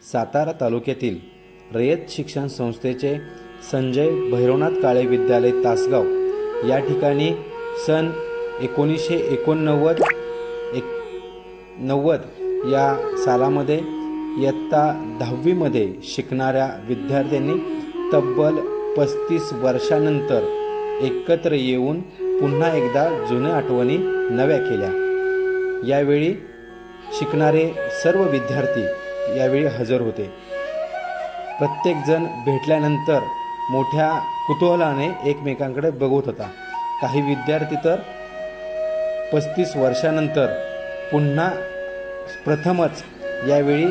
सातारा तालुक्यातील रयत शिक्षण संस्थेचे संजय भैरवनाथ काळे विद्यालय तासगाव या ठिकाणी सन 1989 या सालामध्ये इयत्ता 10वी मध्ये शिकणाऱ्या विद्यार्थ्यांनी तब्बल 35 वर्षानंतर एकत्र येऊन पुन्हा एकदा जुन्या आठवणी नव्या केल्या। यावेळी शिकणारे सर्व विद्यार्थी यावेळी हजर होते। प्रत्येक जण भेटल्यानंतर मोठ्या कुतूहलाने एकमेकांकडे बघत होता। काही विद्यार्थी तर 35 वर्षानंतर पुन्हा प्रथमच यावेळी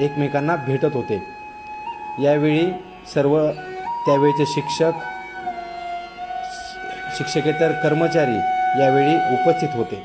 एकमेकांना भेटत होते। यावेळी सर्व त्यावेळचे शिक्षकेतर कर्मचारी यावेळी उपस्थित होते।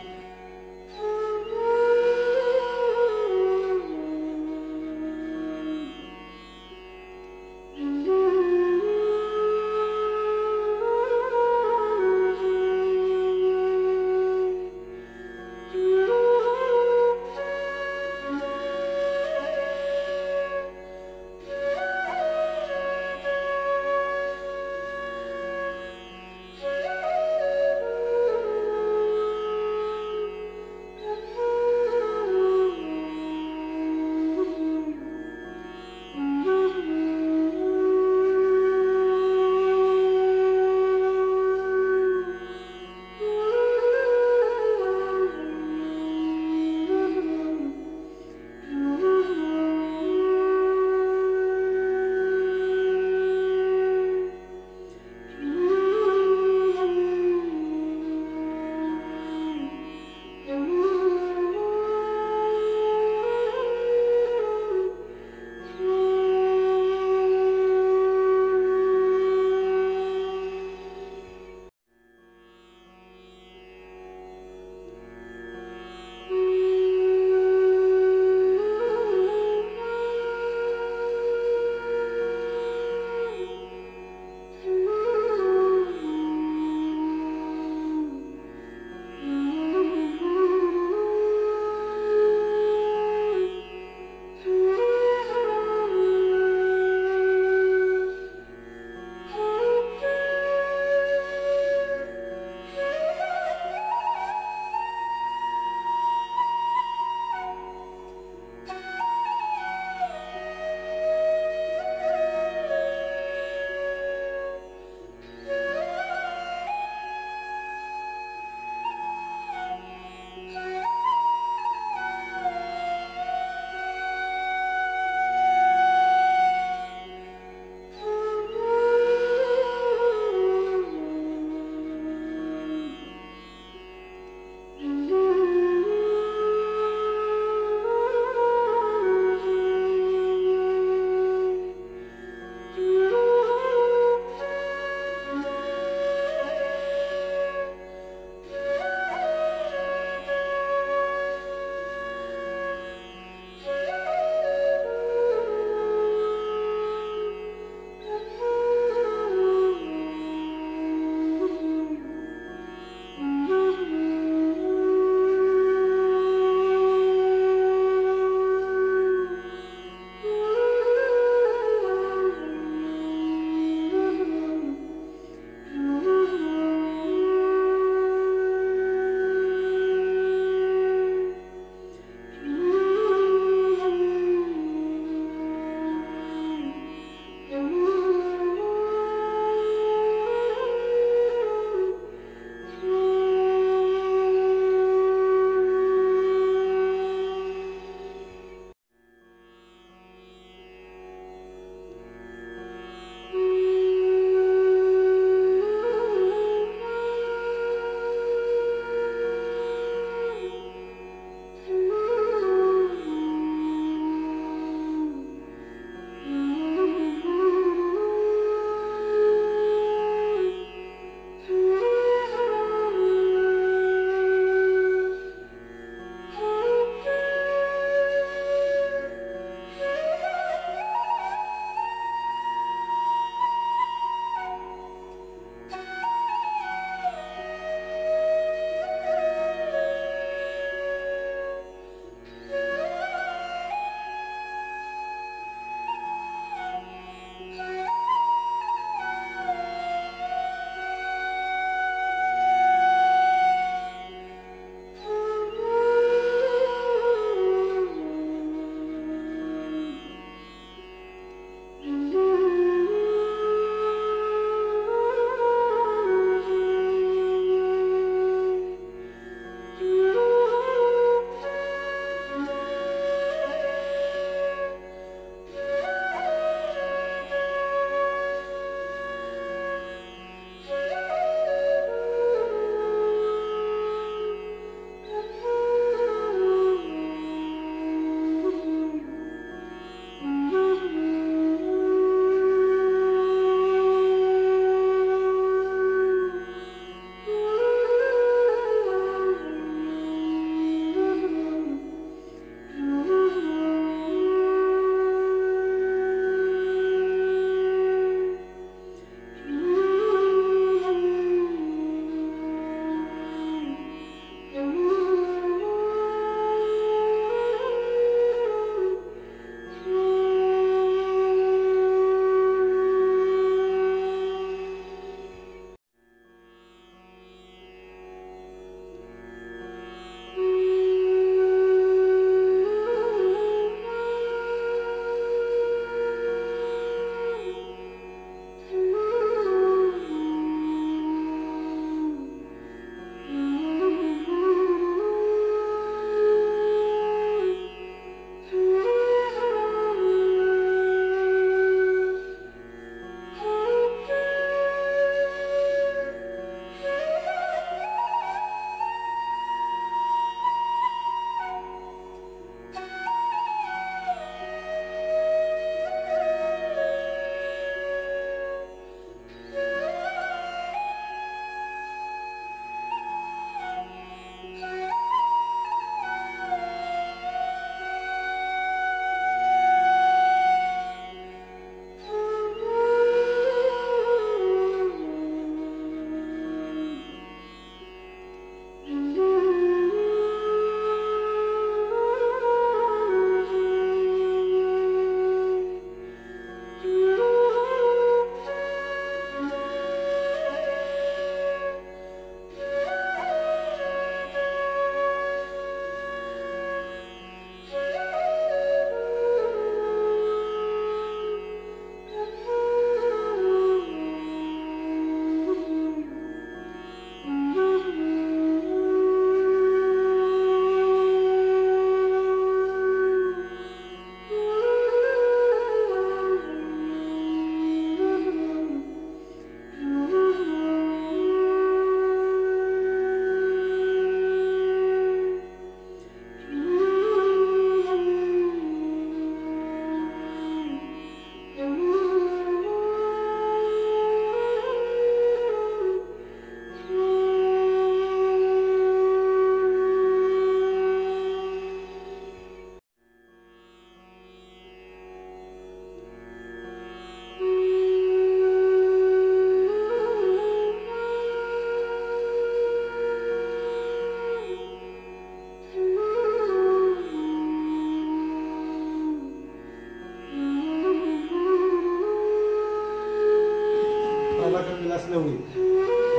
जवळ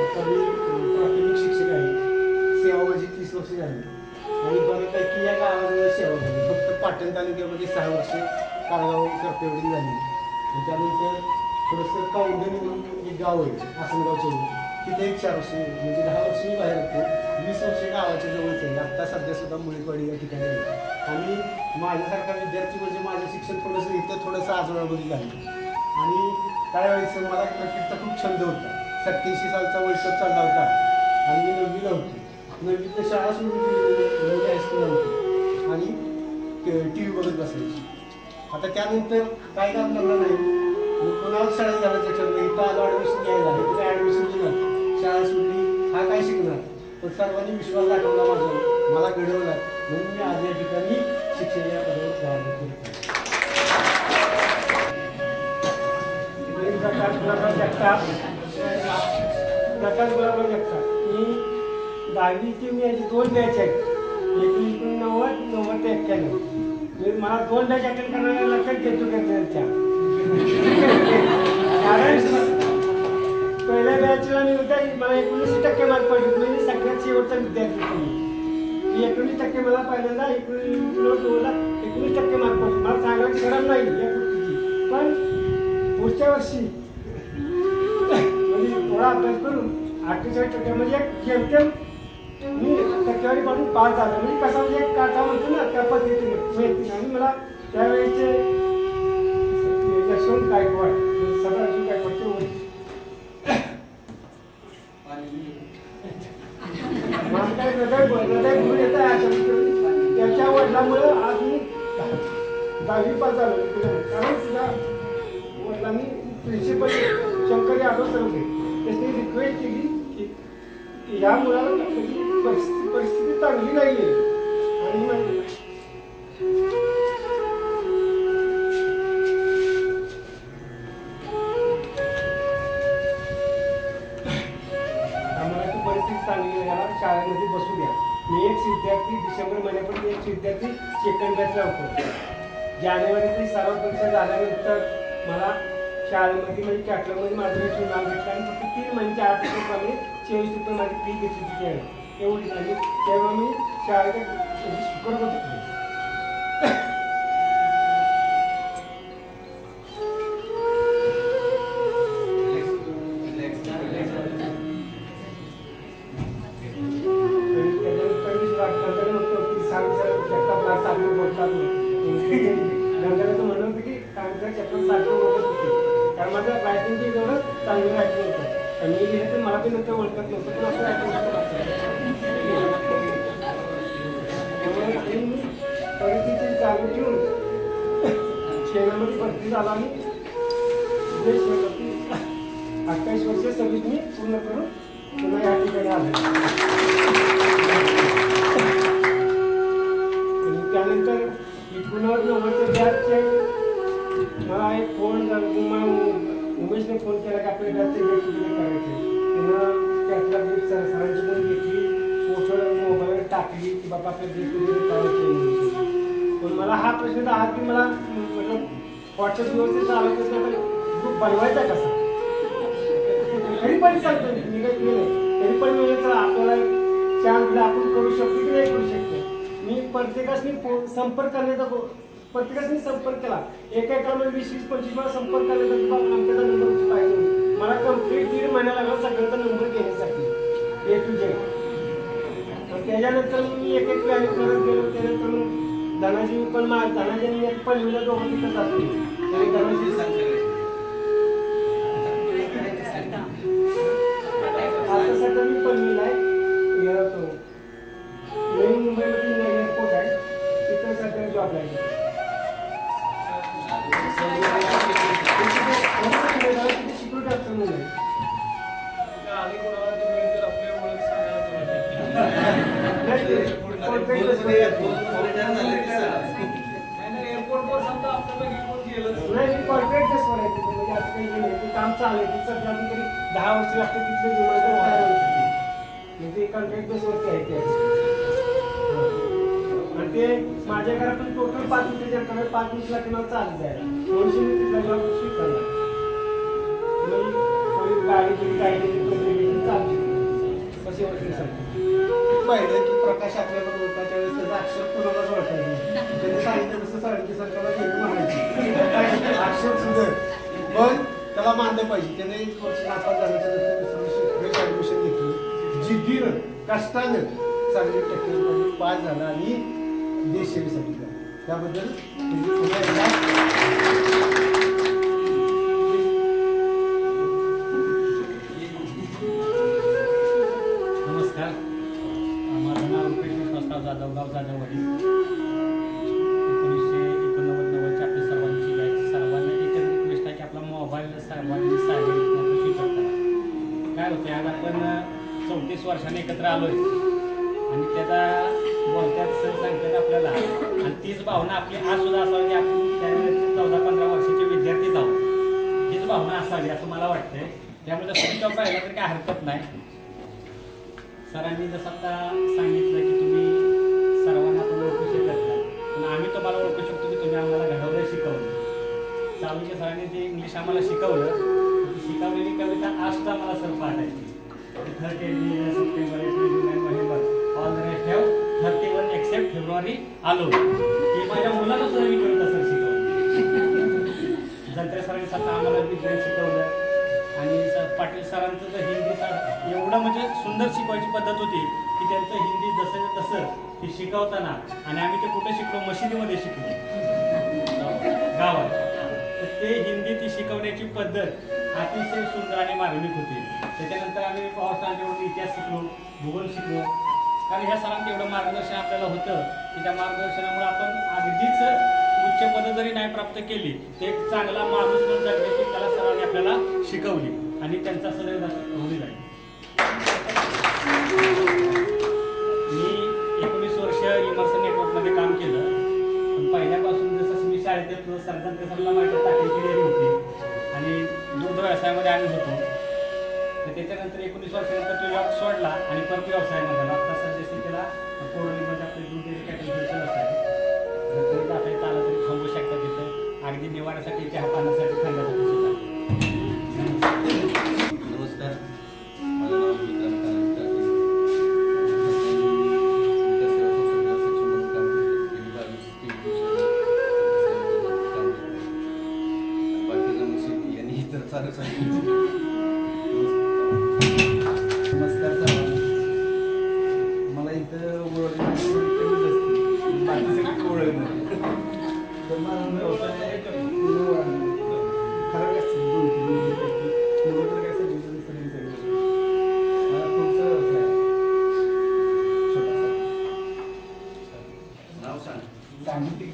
आता मी प्राथमिक शिक्षक आहे. सेवा माझी 30 वर्ष झाली आणि बऱ्यापैकी या गावाजवळ सेवा झाली. फक्त पाटण तालुक्यामध्ये 6 वर्ष काळगाव कर्तेवडी झाली. त्यानंतर थोडंसं कावंडणी म्हणून एक गाव आहे आसनगावच्या जवळ, तिथे एक 4 वर्ष म्हणजे 10 वर्ष मी बाहेर होतो. 20 वर्ष गावाच्या जवळच आहे. आत्ता सध्या सुद्धा मुळीवाडी या ठिकाणी आहे. आणि माझ्यासारखा विद्यार्थी म्हणजे माझं शिक्षण थोडंसं इथं थोडंसं आजोळाबोली झालं. आणि त्यावेळेस मला क्रिकेटचा खूप छंद होता. 87 सालचा वर्ल्ड कप चालला होता आणि मी 9वीला होतो. 9वीत शाळा सोडून हायस्कूलला होतो आणि TV बघत बसायची. आता त्यानंतर काय काम करणार नाही, कोणाला शाळेत घालायचं ठरलं. इथं आलो ॲडमिशन घ्यायला, इथं ॲडमिशन दिलं, शाळा सुटली, हा काय शिकणार. पण सर्वांनी विश्वास दाखवला माझ्यावर, मला घडवला, म्हणून मी आज या ठिकाणी शिक्षण या पदावर प्रारंभ करतो. प्रकाश गुलाबराव जगताप मी 10वीची मी याची 2 बॅच आहेत. 1990, 90 ते 91. मला 2 बॅच अटेंड करणाऱ्या लक्षात घेतो त्यांच्या. कारण पहिल्या बॅचला मी होता, मला 19% मार्क पडले. म्हणजे सगळ्यात शेवटचा विद्यार्थी होतो मी. 19% मला पहिल्यांदा 19% मार्क पडले. मला सांगायची शरम नाही या गोष्टीची. पण पुढच्या वर्षी म्हणजे थोडा अभ्यास करून 48% म्हणजे जेमतेम मी टक्केवारी पाडून पास झालो. म्हणजे कसा म्हणजे एक काटा म्हणतो ना त्या पद्धतीने मिळते. आणि मला त्यावेळेचे यशवंत गायकवाड, सदाशिव गायकवाडचे वडील माझं काय हृदय गुरु येत आहे. त्याच्या वडिलांमुळे आज मी 10वी पास झालो. कारण सुद्धा वडिलांनी प्रिन्सिपल शंकर यादव सरवले त्याने रिक्वेस्ट केली की या मुलाला परिस्थिती चांगली नाही आहे. आणि शाळेमध्ये बसू द्या. मी एक विद्यार्थी डिसेंबर महिन्यापर्यंत एक विद्यार्थी सेकंड बॅचला होतो. जानेवारीची सराव परीक्षा झाल्यानंतर मला शाळेमध्ये म्हणजे कॅटलॉगमध्ये माझं नाव घेतलं आणि फक्त 3 महिन्याचे 8 रुपये 24 रुपये माझी फी घेतली तिथे एवढी. आणि तेव्हा मी शाळेत शिकवत होतो. म्हणत होतं की चक्कर सारखं बोलत होते. कारण माझं रायटिंग एवढं चांगलं रायटिंग होतं. आणि मी लिहिलं तर मला पण नंतर ओळखत नव्हतं. पण असं रायटिंग त्यामुळे मी परिस्थिती चालू ठेवून शेणामध्ये भरती झाला आणि 28 वर्ष सर्विस मी पूर्ण करून पुन्हा या ठिकाणी आलो. आणि त्यानंतर पुन्हा 90च्या बॅचचे मला एक फोन उमेशने फोन केला की आपल्या बॅचचे गेट टुगेदर करायचे. त्यानं त्यातला सरांची पण घेतली, फोटो मोबाईलवर टाकली की बाबा आपल्या गेट टुगेदर करायचे. पण मला हा प्रश्न आज की मला म्हटलं व्हॉट्सअप दिवस चालतच नाही, ग्रुप बनवायचा कसा. तरी पण सांगतो मी काही केलं तरी पण मी आपल्याला चान्स दिला, आपण करू शकतो की नाही करू शकतो. मी प्रत्येकाशी संपर्क करण्याचा प्रत्येकाशी संपर्क केला. एकेकाला 20-25 वेळा संपर्क करण्याचा आमच्याचा नंबर पाहिजे. मला कंप्लीट 1.5 महिना लागला सगळ्यांचा नंबर घेण्यासाठी A to Z. त्याच्यानंतर मी एक प्लॅनिंग करत गेलो. त्यानंतर मग धनाजी पण धनाजीने एक पनवेलला दोघं तिथंच असतो. त्याने धनाजी आता सध्या मी पनवेल आहे. नवी मुंबईमध्ये एअरपोर्ट आहे तिथं सध्या जॉब आहे. सिक्युरिटी अफसर म्हणून आहे. कॉन्ट्रॅक्ट बेसवर आहे तिथे. म्हणजे असं काही नाही ते काम चालू आहे. सध्या तरी 10 वर्ष लागते तिथले म्हणजे कॉन्ट्रॅक्ट बेसवरती आहे ते. आणि ते माझ्या घरातून टोटल 5 लाख मला चालत आहे. 200 मी तिथला जॉब स्वीकारला. गाडी तुम्ही काय चालू कशी ओळखली पाहिलं की प्रकाश आपल्याकडे होता त्यावेळेस त्याचा अक्षर कुणालाच ओळखायचं नाही. त्यांनी सांगितलं तसं साळुंखे सरकारला नेहमी म्हणायची अक्षर सुंदर पण त्याला मानलं पाहिजे. त्याने एक वर्ष नापास झाल्याच्या नंतर दुसऱ्या वर्षी फ्रेश ॲडमिशन घेतली. जिद्दीनं कष्टानं 70% पास झाला आणि देश सेवेसाठी गेला. त्याबद्दल पुन्हा एकदा जाधवगाव जाधववाडी 1989 आपल्या सर्वांची बॅच सर्वांना एकच रिक्वेस्ट आहे की आपला मोबाईल सर्वांनी सायलेंट स्विच ऑफ करा. काय होतं आज आपण 34 वर्षांनी एकत्र आलो आहे आणि त्याचा बोलत्यात सण सांगतात आपल्याला आणि तीच भावना आपली आज सुद्धा असावी की आपण त्यावेळेस 14-15 वर्षाचे विद्यार्थी जाऊ हीच भावना असावी असं मला वाटतंय. त्यामुळे स्विच ऑफ राहिला तरी काय हरकत नाही. सरांनी जसं आता सांगितलं की तुम्ही सर्वांना आपण ओळखू शकत नाही पण आम्ही तुम्हाला ओळखू शकतो की तुम्ही आम्हाला घडवलं शिकवलं. साळुंखे सरांनी जे इंग्लिश आम्हाला शिकवलं ती शिकवलेली कविता आज सुद्धा मला सर पाठायची. 30 September 29 November all the rest have 31 except February आलो हे माझ्या मुलाला सुद्धा मी कविता सर शिकवलं. जंत्रे सरांनी स्वतः आम्हाला विज्ञान शिकवलं आणि पाटील सरांचं तर हिंदी एवढं म्हणजे सुंदर शिकवायची पद्धत होती की त्यांचं हिंदी जसं तसं ते शिकवताना आणि आम्ही ते कुठे शिकलो मशिदीमध्ये शिकलो गावात. तर ते हिंदी ती शिकवण्याची पद्धत अतिशय सुंदर आणि मार्मिक होती. त्याच्यानंतर आम्ही पावसाळ्यावरून इतिहास शिकलो भूगोल शिकलो कारण ह्या सरांचं एवढं मार्गदर्शन आपल्याला होतं की त्या मार्गदर्शनामुळे आपण अगदीच उच्च पद जरी नाही प्राप्त केली तर एक चांगला माणूस म्हणून जगण्याची कला सरांनी आपल्याला शिकवली आणि त्यांचा सदैव होईल आहे. मी 19 वर्ष इमर्सन नेटवर्कमध्ये काम केलं पण पहिल्यापासून जसं मी शाळेत येतो सरदार सरला माझ्या टाकायची डेअरी होती आणि दुग्ध व्यवसायामध्ये आम्ही होतो. तर त्याच्यानंतर 19 वर्षानंतर तो जॉब सोडला आणि परत व्यवसायामध्ये आला. आता सध्या स्थितीला कोरोनीमध्ये आपले दूध डेअरी कॅटलफीडचा व्यवसाय जर तुम्ही आता इथं आला तरी थांबू शकता तिथं अगदी निवाऱ्यासाठी चहा पाण्यासाठी खाण्यासाठी सुद्धा. नमस्कार, माझं नाव विक्रम कानंदकर. नमस्कार सर्वांना. मला इथं ओळखण्याची कमीच असते बाकी सगळी ओळखणार तर माझा व्यवसाय खराब असते 2-3 महिन्यापैकी नव्वद तर काय सगळी मला पुढचा व्यवसाय छोटासा नाव सांग. सांगितले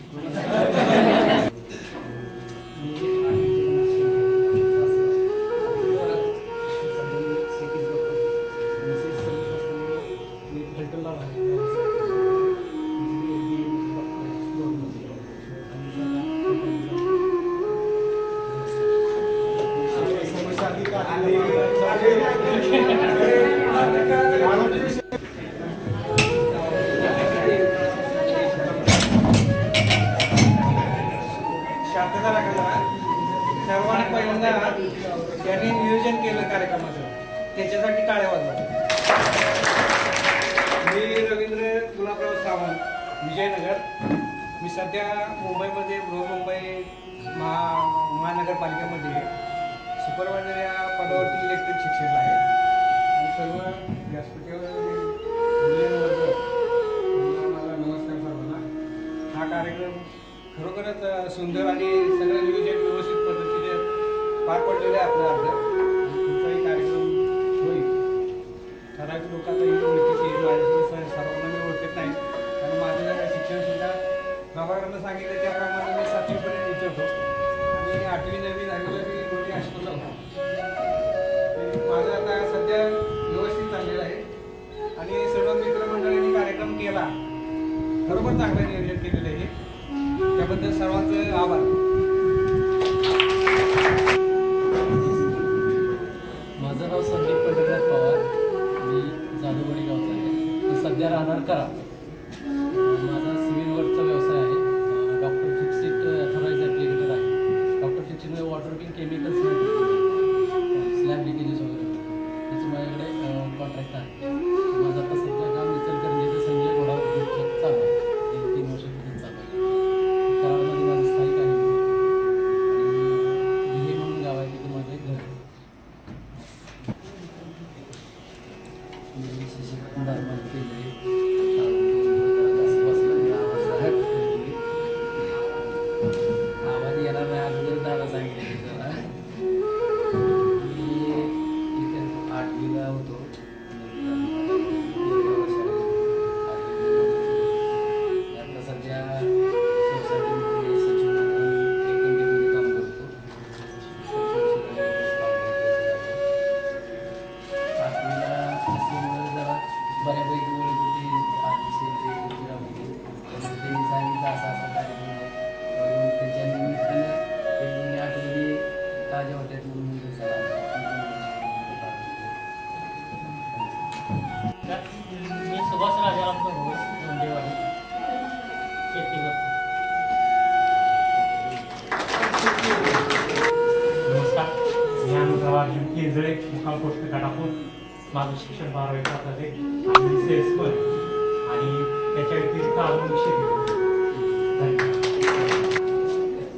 शांतता राखायला सर्वांनी पहिल्यांदा त्यांनी नियोजन केलं कार्यक्रमाचं त्याच्यासाठी टाळ्या वाजवा. मी रवींद्र गुलाबराव सावंत विजयनगर. मी सध्या मुंबईमध्ये बृहन्मुंबई महानगरपालिकेमध्ये सुपरवायझर या पदावरती इलेक्ट्रिक शिक्षक आहे आणि सर्व व्यासपीठावर वर्ग मला नमस्कार सर्वांना. हा कार्यक्रम खरोखरच सुंदर आणि सगळं नियोजन व्यवस्थित पद्धतीने पार पडलेलं आहे आपल्या अर्ज. कुठलाही कार्यक्रम होईल ठराविक लोक आता ही ओळखीची माझ्या सर्वांना मी ओळखत नाही कारण माझं शिक्षणसुद्धा प्रभाकरांना सांगितलं त्याप्रमाणे मी 7वीपर्यंत विचारतो आणि 8वी-9वी झालेलं मी दोन्ही हायस्कूलला होतो. माझं आता सध्या व्यवस्थित चाललेलं आहे आणि सर्व मित्रमंडळींनी कार्यक्रम केला खरोखर चांगलं नियोजन केलेलं आहे त्याबद्दल सर्वांचे आभार. माझं नाव संदीप पंढरनाथ पवार. मी जाधववाडी गावचा आहे. मी सध्या राहणार करा. माझा सिव्हिल वर्कचा व्यवसाय आहे. डॉक्टर फिक्सिट अथॉराइज ॲप्लिकेटर आहे. डॉक्टर फिक्सिटमध्ये वॉटर बिंग केमिकल्स स्लॅब लिकेजेस सांगितले जरा मी इथे 8वीला होतो. आता सध्या सोसायटीमध्ये सचिव म्हणून एकंदरीत काम करतो. 8वीला असल्यामुळे जरा बऱ्यापैकी ओळख होती. त्यांनी सांगितलं असा असा कार्यक्रम आहे. त्याच्या निमित्तानं त्यांनी आठवणी ताज्या होत्या म्हणून मी सुभाष राजाराम प्रभू धोंडेवाडी शेती करतो. नमस्कार, मी अनुराव अर्जुन केंजळे, मुक्काम पोस्ट गटापूर. माझं शिक्षण 12वी पास आहे आणि सेल्समन आणि त्याच्या व्यतिरिक्त अजून शेती करतो.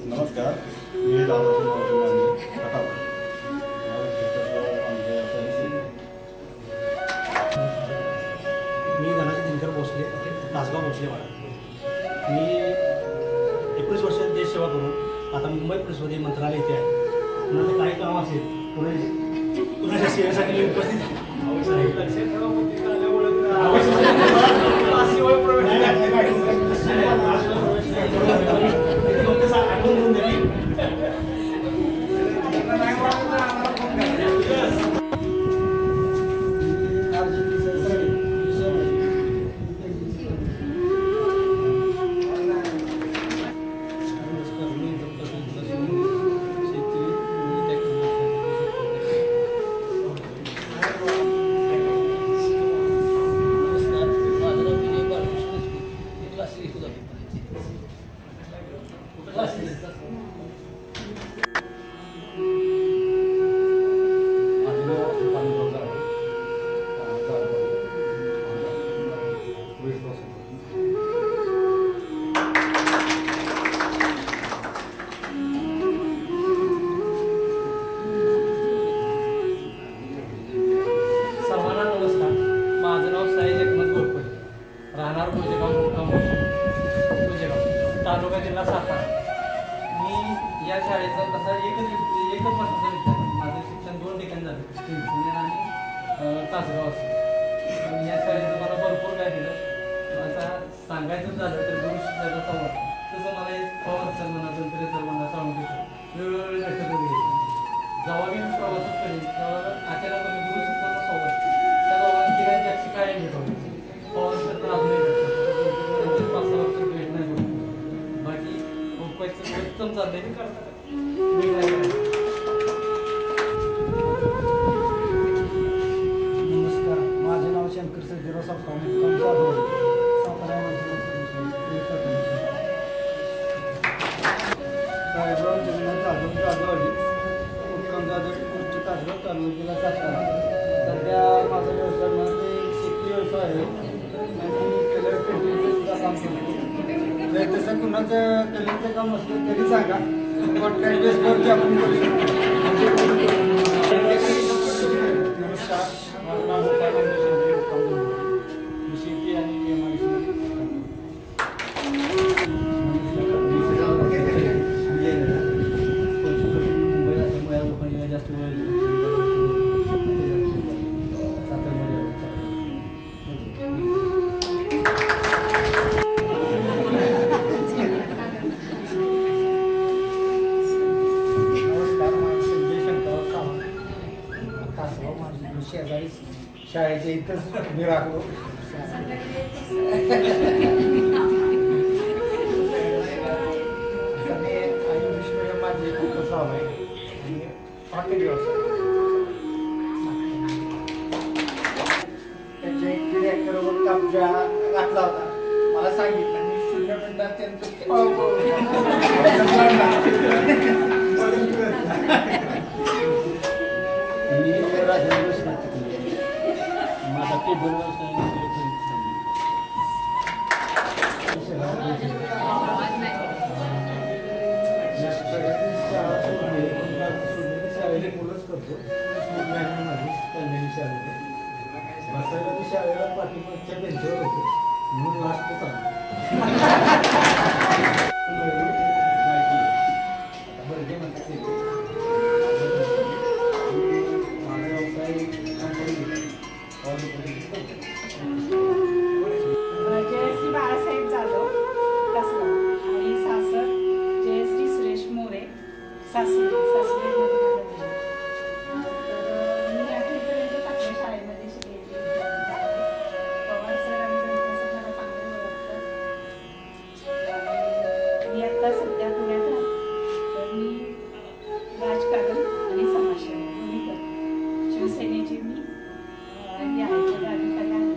नमस्कार, मी दादाजी नावाचे कटावर. मी धनाजी दिनकर भोसले, तासगाव भोसलेवाडा. मी 21 वर्ष देश सेवा करून आता मुंबई पोलीसमध्ये मंत्रालय येथे आहे. कुणाचं काही काम असेल कुणाच्या सेवेसाठी मी उपस्थित आहे. राहणार गोजेगाव, मुक्काम गोजेगाव, तालुका जिल्हा सातारा. मी या शाळेचा तसा एकच वर्षाचा विद्यार्थी. माझं शिक्षण 2 ठिकाणी झालं, पुणे आणि तासगाव असं. या शाळेचं मला भरपूर काय दिलं. आता सांगायचं झालं तर गुरु शिष्याचा संवाद, तसं मला एक पवार सर म्हणा, दंत्रे सर म्हणा, सांगू वेगवेगळे घटक वगैरे. जेव्हा मी प्रवासात करेन तेव्हा अचानक गुरु शिष्याचा संवाद त्या दोघांनी तिघांची अशी काय भेटवली. पवार सर तर अजूनही भेटतात, 5-6 वर्ष भेट नाही होत. बाकी उपवायचं उत्तम चाललंय मी करतात. मी काय करायचं. नमस्कार, माझे नाव शंकर सर्जेराव सावकार, मुक्काम जाधववाडी, सातारा. साहेबराव जगन्नाथ जाधव, जाधववाडी, मुक्काम जाधववाडी, पुढची तासगाव, तालुका जिल्हा सातारा. सध्या माझा व्यवसाय म्हणजे शेती व्यवसाय आहे आणि कलर पेंटिंगचं सुद्धा काम करतो. जर तसं कुणाचं कलिंगचं काम असलं तरी सांगा, कॉन्ट्रॅक्ट बेसवरती आपण करू शकतो. नमस्कार, माझं नाव गोपाळ शिंदे, मुक्काम धोंडेवाडी. मी शेती आणि मुंबईला असल्यामुळे लोकांना जास्त वेळ शेजारी शाळेच्या इथंच मी राहतो. इंग्लिश मिडियम माझी खूप सवय आहे आणि हॉटेल व्यवसाय. त्यांच्या एक डिरेक्टरवर कब्जा घातला होता. मला सांगितलं मी 0 मिनिटात त्यांचं माझा टेबल व्यवसाय शाळेला मुलंच करतो. शाळेला बसायला मी शाळेला पाठीमागच्या बेंचवर होतो म्हणून लास्ट चालू. बरं, जे म्हणतात मी 8वीपर्यंत चांगल्या शाळेमध्ये शिकलेली. पवार सर आणि गणपत सर मला चांगले ओळखतात. मी आता सध्या पुण्यात राहते. तर मी राजकारण आणि समाजसेवा दोन्ही करते. शिवसेनेची मी हे आहे पदाधिकारी आहे.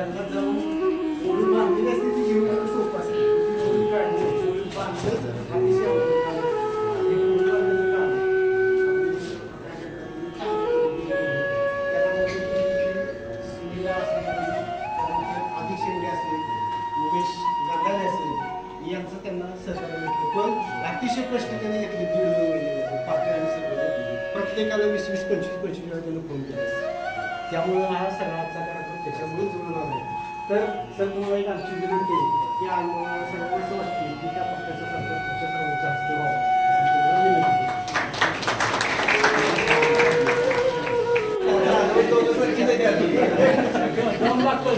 जंगलात जाऊन ओळून बांधलेली असते ती घेऊन सोपं असते ओळून काढणे ओळून बांधलं अतिशय अवघड काम आहे. आणि ओळून बांधण्याचं काम त्याला सुविधा असते आधी शेंडे असेल उमेश गंधाले असेल यांचं त्यांना सहकार्य भेटलं पण अतिशय कष्ट त्यांनी घेतले 1.5-2 महिने पाटील आणि सगळं प्रत्येकाला 20-25 वेळा त्यांना फोन केला त्यामुळं हा सगळ्याचा कार्यक्रम त्याच्यामुळे जुळून आला आहे. तर सर तुम्हाला एक आमची विनंती आहे की आम्हाला सर्वांना असं वाटते की त्या पक्षाचा संपर्क तुमच्या सर्वांच्या हस्ते व्हावा असं तुम्हाला विनंती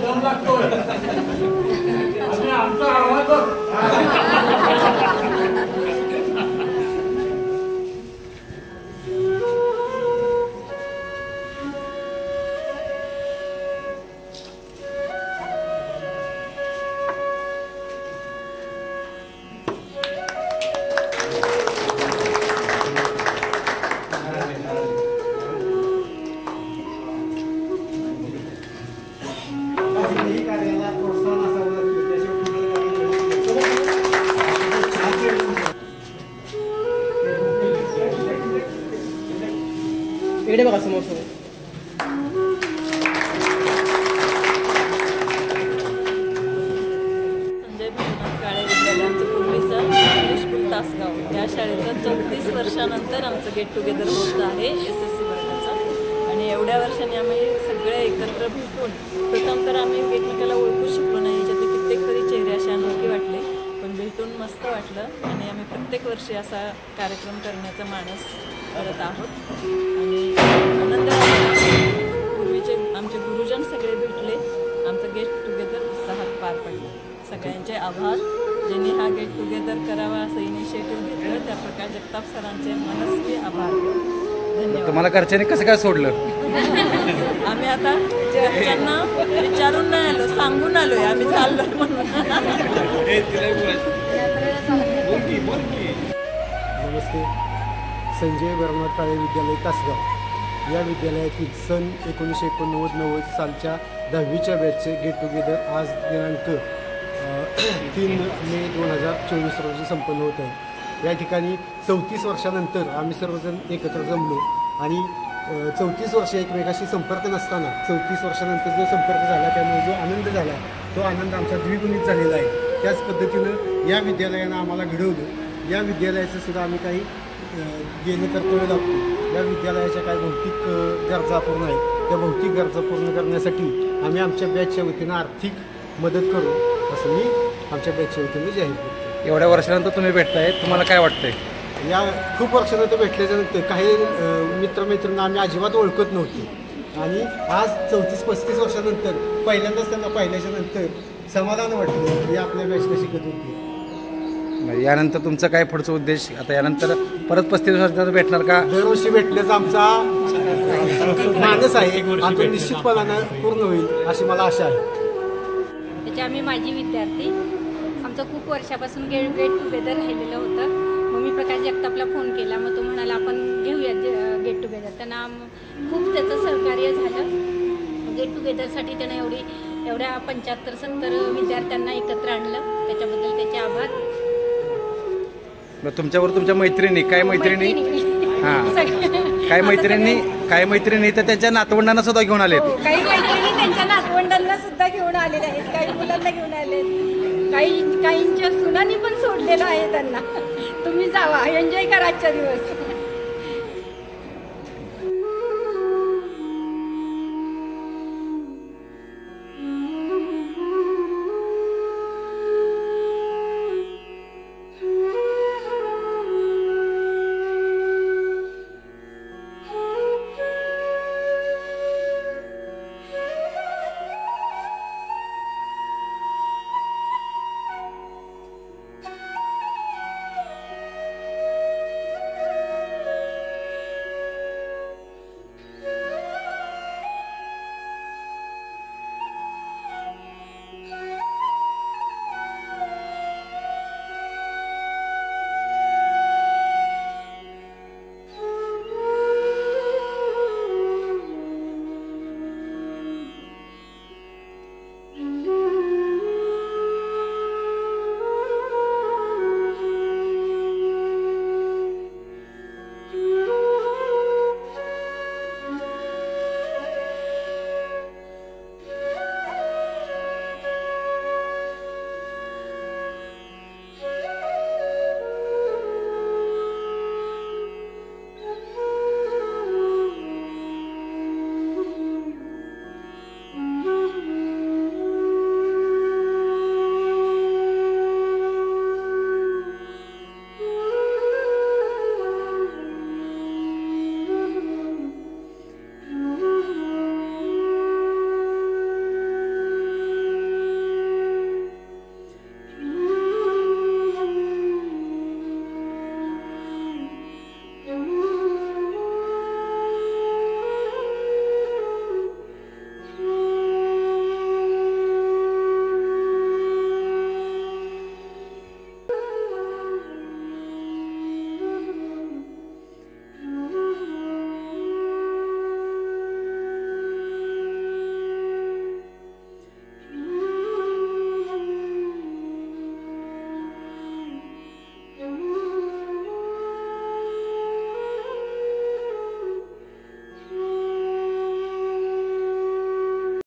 दम लागतो आमचा आवाज कोणत्याही कार्याला प्रोत्साहन असावं लागतं त्याशिवाय इकडे बघा समोर समोर संजय भैरवनाथ काळे विद्यालयाचं पूर्वीचं इंग्लिश स्कूल तासगाव या शाळेचं 34 वर्षानंतर आमचं गेट टुगेदर होत आहे SSC वर्गाचं. आणि एवढ्या वर्षांनी आम्ही सगळे एकत्र भेटून प्रथम तर आम्ही एकमेकाला ओळखू शकलो नाही. याच्यातले कित्येक तरी चेहरे असे अनोळखी वाटले पण भेटून मस्त वाटलं आणि आम्ही प्रत्येक वर्षी असा कार्यक्रम करण्याचा मानस करत आहोत. आणि आनंद पूर्वीचे आमचे गुरुजन सगळे भेटले आमचं गेट टुगेदर उत्साहात पार पडलं. सगळ्यांचे आभार ज्यांनी हा गेट टुगेदर करावा असं इनिशिएटिव्ह घेतलं त्या प्रकाश जगताप सरांचे मनस्वी आभार. धन्यवाद. तुम्हाला घरच्यांनी कसं काय सोडलं? आम्ही आता घरच्यांना विचारून नाही आलो सांगून आलोय आम्ही चाललो म्हणून. नमस्ते. संजय भैरवनाथ काळे विद्यालय तासगाव या विद्यालयातील सन 1989-90 सालच्या 10वीच्या बॅचचे गेट टुगेदर आज दिनांक 3 मे 2024 रोजी संपन्न होत आहे. या ठिकाणी 34 वर्षानंतर आम्ही सर्वजण एकत्र जमलो आणि 34 वर्ष एकमेकाशी संपर्क नसताना 34 वर्षानंतर जो संपर्क झाला त्यामुळे जो आनंद झाला तो आनंद आमचा द्विगुणित झालेला आहे. त्याच पद्धतीनं या विद्यालयानं आम्हाला घडवलं. या विद्यालयाचं सुद्धा आम्ही काही गेलं कर्तव्य लागतो. या विद्यालयाच्या काही भौतिक गरजा पूर्ण आहेत त्या भौतिक गरजा पूर्ण करण्यासाठी आम्ही आमच्या बॅचच्या वतीनं आर्थिक मदत करू असं मी आमच्या बॅचच्या वतीनं जाहीर करतो. एवढ्या वर्षानंतर तुम्ही भेटताय तुम्हाला काय वाटतंय? या खूप वर्षानंतर भेटल्याच्यानंतर काही मित्रमैत्रिणींना आम्ही अजिबात ओळखत नव्हतो आणि आज 34-35 वर्षानंतर पहिल्यांदाच त्यांना पाहिल्याच्या नंतर समाधान वाटलं की आपल्या बॅचला शिकत होती. यानंतर तुमचा काय पुढचा उद्देश? आता यानंतर परत 35 वर्षानंतर भेटणार का? दरवर्षी भेटण्याचा आमचा मानस आहे आणि तो निश्चितपणानं पूर्ण होईल अशी मला आशा आहे. त्याच्या आम्ही माजी विद्यार्थी आमचं खूप वर्षापासून गेट टुगेदर राहिलेलं होतं. मग मी प्रकाश जगतापला फोन केला मग तो म्हणाला आपण घेऊया गेट टुगेदर. त्यांना खूप त्याचं सहकार्य झालं. गेट टुगेदरसाठी त्यानं एवढ्या 75-70 विद्यार्थ्यांना एकत्र आणलं त्याच्याबद्दल त्याचे आभार. तुमच्यावर तुमच्या मैत्रिणी काय मैत्रिणी हां काय मैत्रिणी तर त्यांच्या नातवंडांना सुद्धा घेऊन आलेत. काही मैत्रिणी त्यांच्या नातवंडांना सुद्धा घेऊन आलेल्या आहेत. काही मुलांना घेऊन आलेत. काहींच्या सुनांनी पण सोडलेलं आहे त्यांना. तुम्ही जावा एन्जॉय करा आजच्या दिवस.